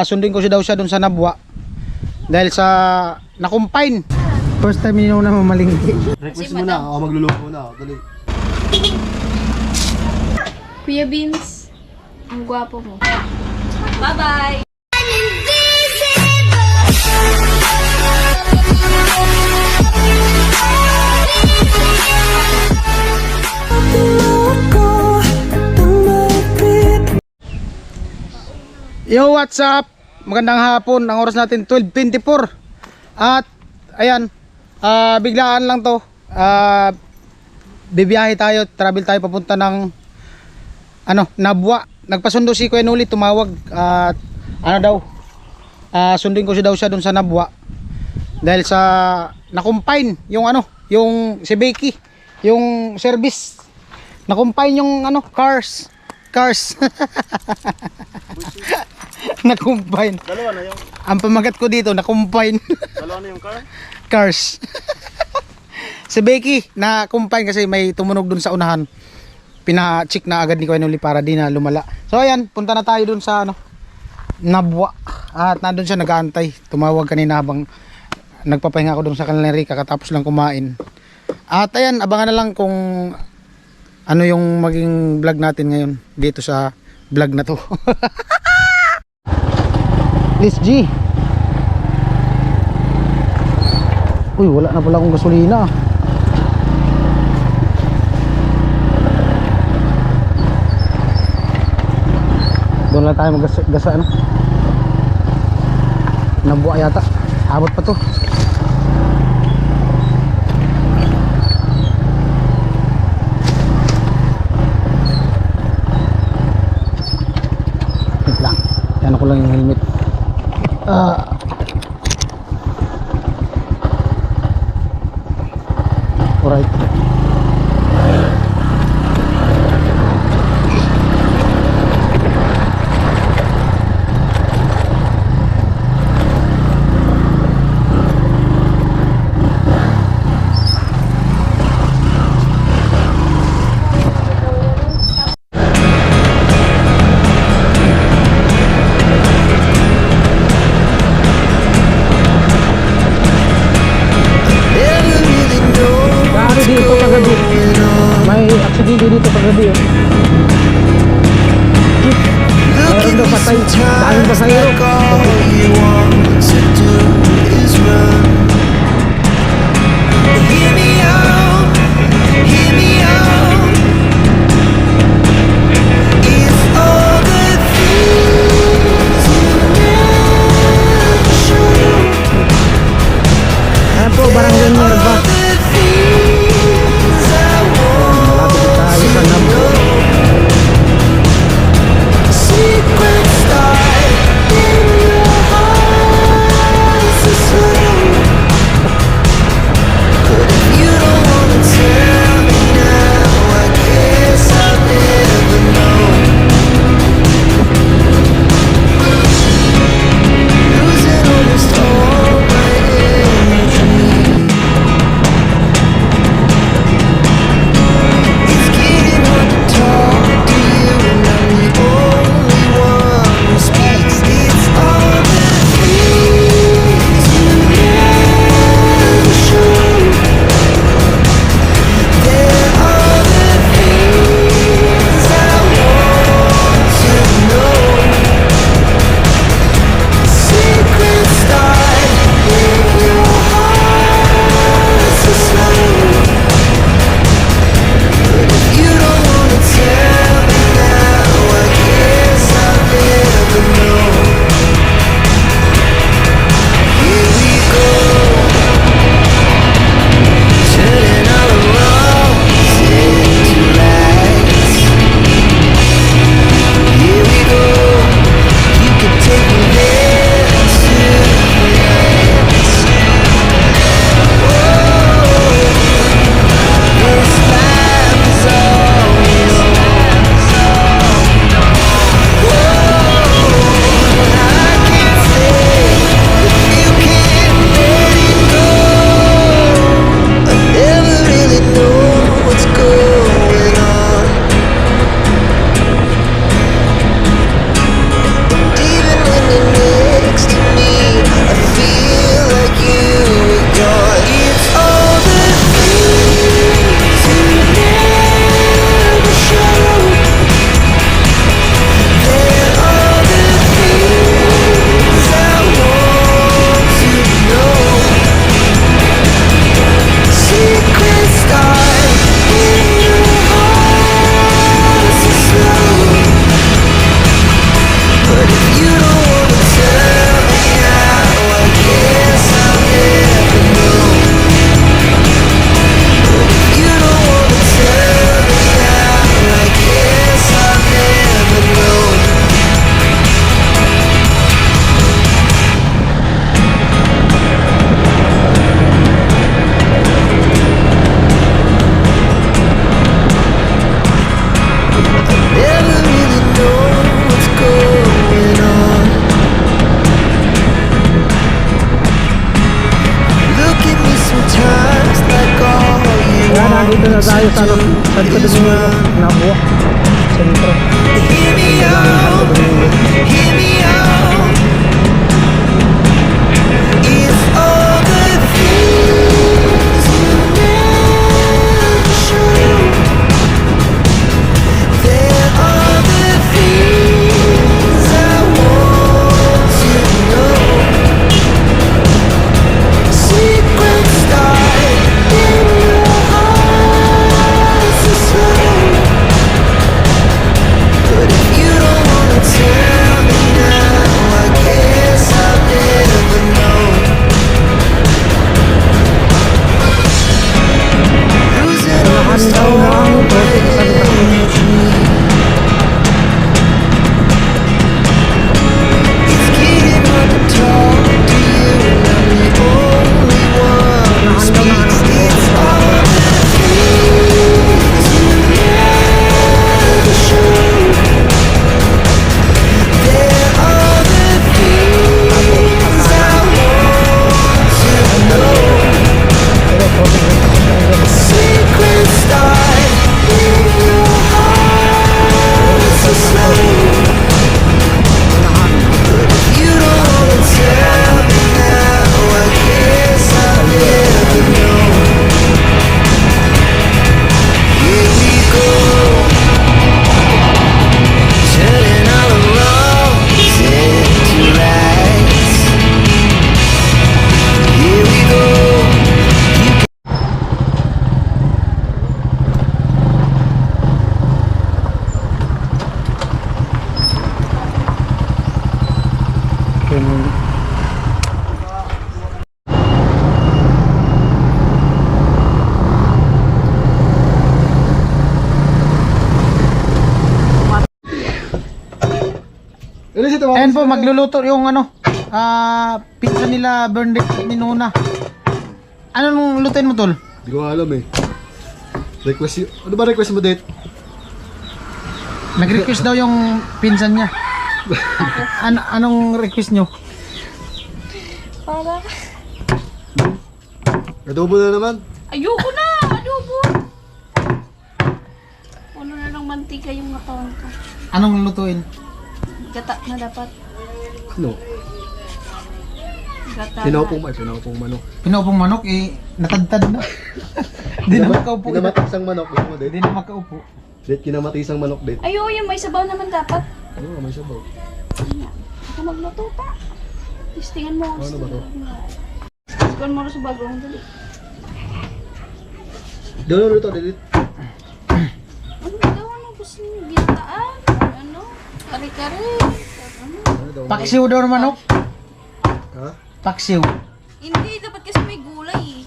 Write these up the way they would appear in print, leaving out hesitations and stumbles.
Sundin ko siya daw siya dun sa Nabwa dahil sa nakumpine. First time nyo na mamalingki. Request mo na, ako magluluto na. Dali. Kuya Beans, ang gwapo mo. Bye-bye! Yo, what's up? Magandang hapon. Ang oras natin 12:24. At ayan, biglaan lang to. Bibiyahe tayo, travel tayo papunta ng Nabwa. Nagpasundo si Kuya Noli, tumawag at sundin ko siya daw siya dun sa Nabwa dahil sa nakumpine yung yung si Becky, yung service. Nakumpine yung cars. Nakumpine. Dalawa na yung... Ang pamagat ko dito, nakumpine. Dalawa na yung car? Cars. Si Becky, nakumpine kasi may tumunog dun sa unahan. Pina-check na agad ni Kuya Noli para di na lumala. So ayan, punta na tayo dun sa Nabwa. At nandun siya nag-aantay. Tumawag kanina habang nagpapahinga ako dun sa kanilang Rika katapos lang kumain. At ayan, abangan na lang kung ano yung maging vlog natin ngayon dito sa vlog na to. Liz G. Uy, wala na pala akong gasolina. Doon lang tayo maggasa Nabwa yata. Abot pa to. Wait lang. Yan ako lang yung helmet. Alright. Dito paggabi may aksidente dito paggabi mayroon daw patay daming pasahero. Ayan po, Barangay Nerva. Secret star in doon yung nabuwa. Sentro. Hear me out, hear me out. It's all the things you never show. There are the things I want to know. Secrets start in your heart so slow. But if you don't wanna tell me now, I guess I'll never know. Losing almost all my energy. It's getting hard to talk to you, and I'm the only one who speaks. It's all the things you never show. There are the things I want to know. Secrets start in your heart so slow. But if you don't wanna tell me now, I guess I'll never know. Here we go, turning all the wrongs into rights. Here we go. Ayan po, magluluto yung ano, pizza nila Bernadette ni Nuna. Anong lutuin mo, tol? Hindi ko alam eh. Request ano ba request mo, date? Nag-request daw yung pinsan niya. Anong request nyo? Para. Adobo na naman. Ayoko na! Adobo! Ano na ng mantika yung katawan ko. Anong lutuin? Gata na dapat. Ano? Gata Pinapong manok. Pinaupong manok, natadtad na. Di na makaupo. Kinamatisang manok. Gusto mo, date? Di na makaupo. Date, kinamatisang manok, date. Ayaw, yung may sabaw naman dapat. Oo, may sabaw. Ako magluto pa. Testingan mo. Ano ba to? Testingan mo na sa bagong dali. Doon ito, date. Ano daw? Ano gusto niyo? Gintaan? Ano? Kare-kare? Ano? Paksiw daw ng manok. Ha? Paksiw. Hindi, dapat kasi may gulay eh.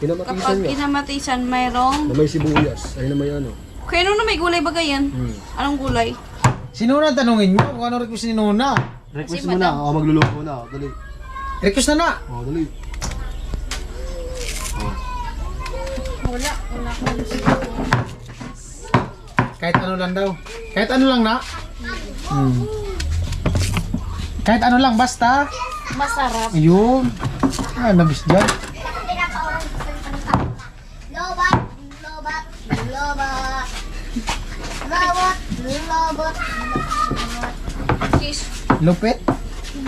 Kinamatisan Kapag niya. kinamatisan, mayroong... Na may sibuyas. Ay na may ano. Kaya na may gulay ba ganyan? Anong gulay? Sino na tanungin nyo kung ano request ni Nuna? Request Si mo na. madam. Ako magluluto na. Dali. Request na na. Dali. Wala ko gusto. Kahit ano lang daw. Kahit ano lang na. Kahit ano lang, basta. Masarap. Ayun. Nabis dyan. Lobat, lobat, lobat. Lobat, lobat. Kiss. Lupit.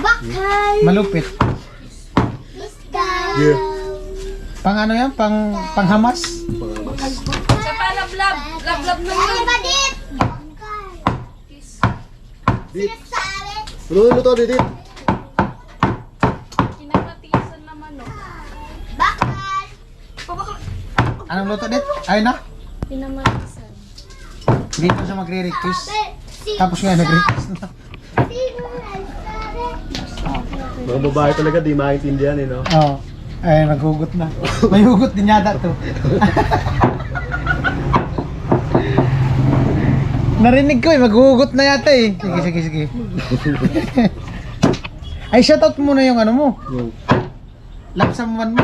Bakal. Malupit. Bistal. Yeah. Pang ano yan? Panghamas. Sa palablab. Lablab na Ay, yun. badit. Kiss. Date. Sabi. Luto, date. Kinamatisan naman no. Bakal. Pabakla. Anong luto dit? Ayun na. Kinamatisan. Dito siya magre-request. Tapos nga nag-request na. Mga babae talaga di maintindihan eh, no? Oo. Ay, naghugot na. May hugot din yata to. Narinig ko maghugot na yata eh. Sige. Ay, shoutout muna yung ano mo. Yung Lapsaman mo.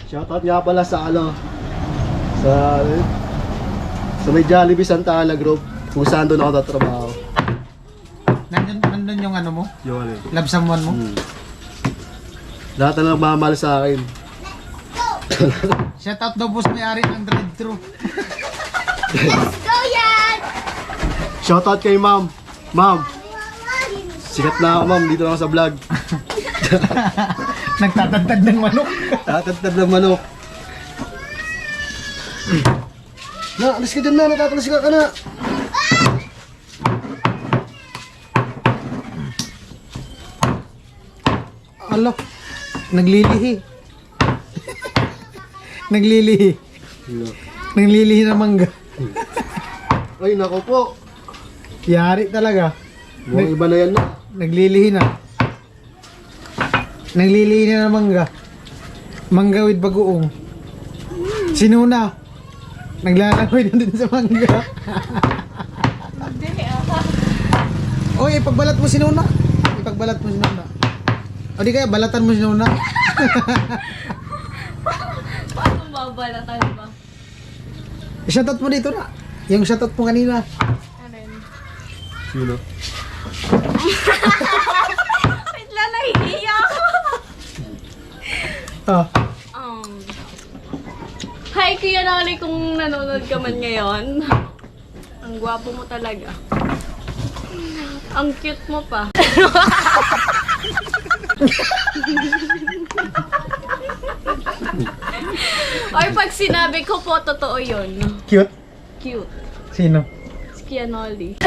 shoutout nga pala sa ano, sa may Jollibee Santa Ana Group, kung saan doon ako tatrabaho. Nandun yung ano mo? Yung ano Lapsaman mo? Lahat na nagmamahal sa akin. Shout out daw po sa may-ari ng drive-thru. Let's go yan! Shoutout kay ma'am. Ma'am, sikat na ako ma'am, dito lang ako sa vlog. Nagtatagtag ng manok. Tatagtag ng manok. Na, alis ka dyan na, natatalas ka na. Alo, naglilihi. Naglilihi. Naglilihi ng mangga. Ay, nako po. Yari talaga. Mukhang iba na yan na. Naglilihi na. Naglilihi na ng mangga. Mangga with bagoong. Sinuna. Naglalangoy na din sa mangga. Oy, ipagbalat mo sinuna. Ipagbalat mo sinuna. O di kaya balatan mo sinuna. Paano babalatan ba? Shoutout mo dito na. Yung shoutout mo kanina. Ano yun? Sino? Wait lang, nahihiya ako. Oh. Hi Kuya Noli, kung nanonood ka man ngayon. Ang gwapo mo talaga. Ang cute mo pa. Ay, pag sinabi ko po, totoo yun. Cute. Cute. Sino? Si Kuya Noli.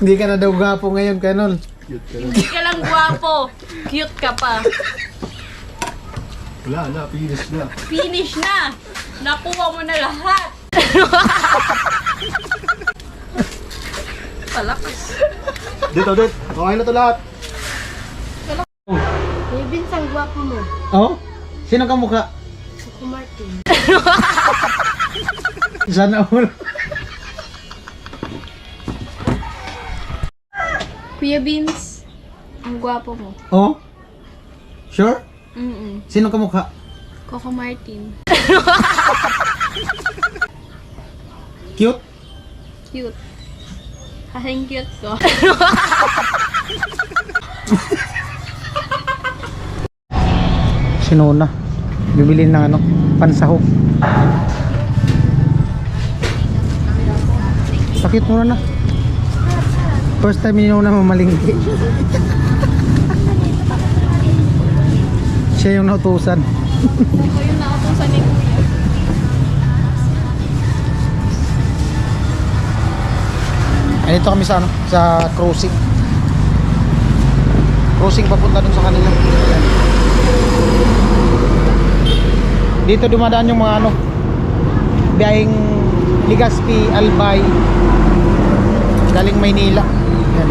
Hindi ka na daw gapo ngayon, Kanol. Cute ka na. Hindi ka lang gwapo. Cute ka pa. Wala, finish na. Finish na. Nakuha mo na lahat. Palakas. Dito. Okay na to lahat. May binsang gwapo mo. Oh? Sino ka mukha? Ako Martin. Sana all. Kuya Beans, ang gwapo mo. Oh? Sure? Sino ka mukha? Coco Martin. Cute? Cute. Kasing cute ko. Sinuna. Bibili ng ano, pansahog. Pakit mo na. First time ninuna mamalingki. Siya yung nautusan. Ako yung nakatusan ni Kuya. Dito kami sa ano, sa cruising. Cruising papunta dun sa kanila. Ayan. Dito dumadaan yung mga ano, biyaheng Legazpi, Albay, galing Maynila. Ayan.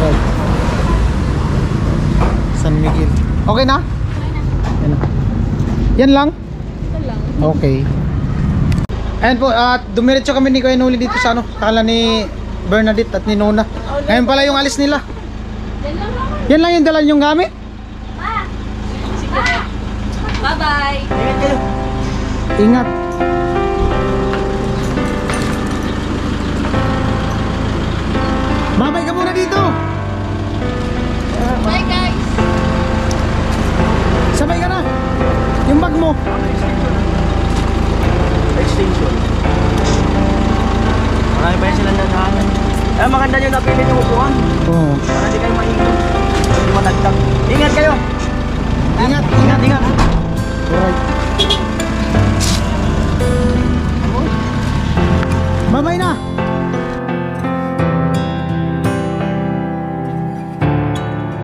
Right. San Miguel. Okay na? Yan na. Yan lang? Ito lang. Okay. Ayan po, at dumiretso kami ni Kuya Noli dito sa ano, kala ni Bernadette at ni Nona. Ngayon pala yung alis nila. Yan lang naman. Yan lang yung dalan yung gamit. Sige. Bye-bye. Ingat. Babay ka muna dito. Bye guys. Sabay ka na. Yung bag mo. Extinction. Marami pa yan silang dadaanan. Eh, maganda nyo napili yung upuan. Oo. Para di kayo maingin. Hindi matagtag. Ingat kayo! Ingat. Alright. Babay na.